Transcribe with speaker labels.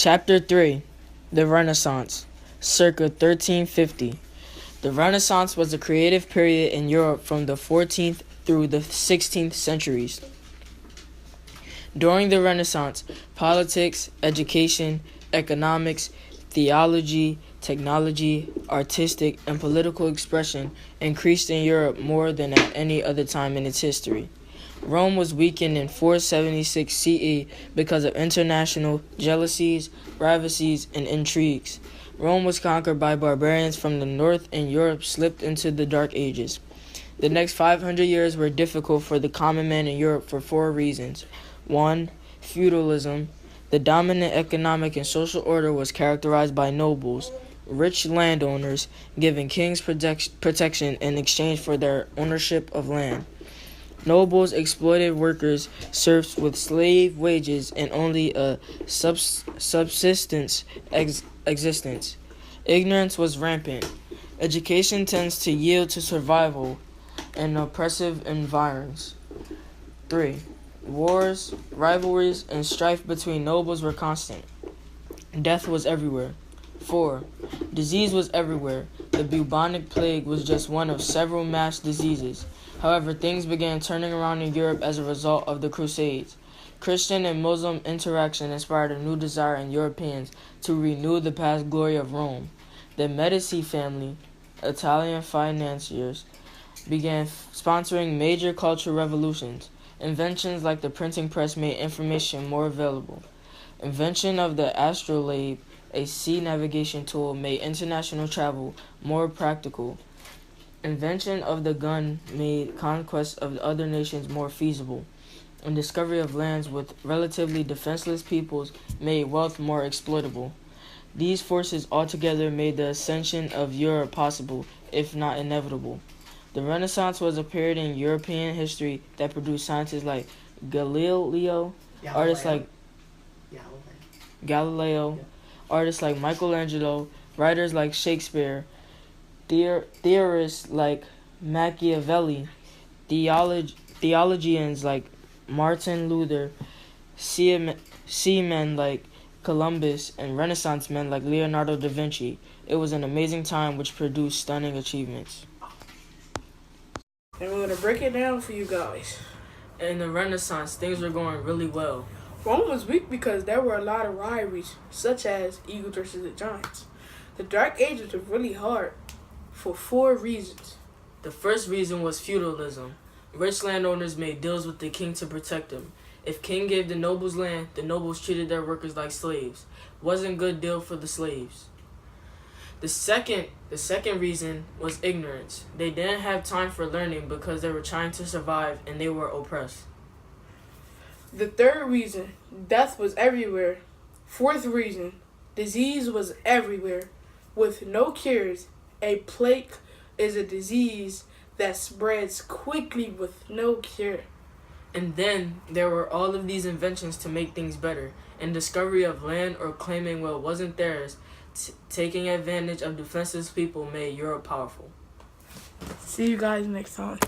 Speaker 1: Chapter 3. The Renaissance, circa 1350. The Renaissance was a creative period in Europe from the 14th through the 16th centuries. During the Renaissance, politics, education, economics, theology, technology, artistic, and political expression increased in Europe more than at any other time in its history. Rome was weakened in 476 CE because of international jealousies, rivalries, and intrigues. Rome was conquered by barbarians from the north, and Europe slipped into the Dark Ages. The next 500 years were difficult for the common man in Europe for four reasons. 1. Feudalism. The dominant economic and social order was characterized by nobles, rich landowners, giving kings protection in exchange for their ownership of land. Nobles exploited workers, serfs with slave wages and only a subsistence existence. Ignorance was rampant. Education tends to yield to survival in oppressive environs. 3. Wars, rivalries, and strife between nobles were constant. Death was everywhere. 4. Disease was everywhere. The bubonic plague was just one of several mass diseases. However, things began turning around in Europe as a result of the Crusades. Christian and Muslim interaction inspired a new desire in Europeans to renew the past glory of Rome. The Medici family, Italian financiers, began sponsoring major cultural revolutions. Inventions like the printing press made information more available. Invention of the astrolabe, a sea navigation tool, made international travel more practical. Invention of the gun made conquest of other nations more feasible, and discovery of lands with relatively defenseless peoples made wealth more exploitable. These forces altogether made the ascension of Europe possible, if not inevitable. The Renaissance was a period in European history that produced scientists like Galileo, artists like Galileo, artists like Michelangelo, writers like Shakespeare, theorists like Machiavelli, theologians like Martin Luther, seamen like Columbus, and Renaissance men like Leonardo da Vinci. It was an amazing time which produced stunning achievements.
Speaker 2: And we're going to break it down for you guys.
Speaker 1: In the Renaissance, things were going really well.
Speaker 2: Rome was weak because there were a lot of rivalries, such as Eagles versus the Giants. The Dark Ages were really hard for four reasons.
Speaker 1: The first reason was feudalism. Rich landowners made deals with the king to protect them. If king gave the nobles land, the nobles treated their workers like slaves. Wasn't a good deal for the slaves. The second reason was ignorance. They didn't have time for learning because they were trying to survive and they were oppressed.
Speaker 2: The third reason, death was everywhere. Fourth reason, disease was everywhere. With no cures, a plague is a disease that spreads quickly with no cure.
Speaker 1: And then there were all of these inventions to make things better, and discovery of land or claiming what wasn't theirs, taking advantage of defenseless people made Europe powerful.
Speaker 2: See you guys next time.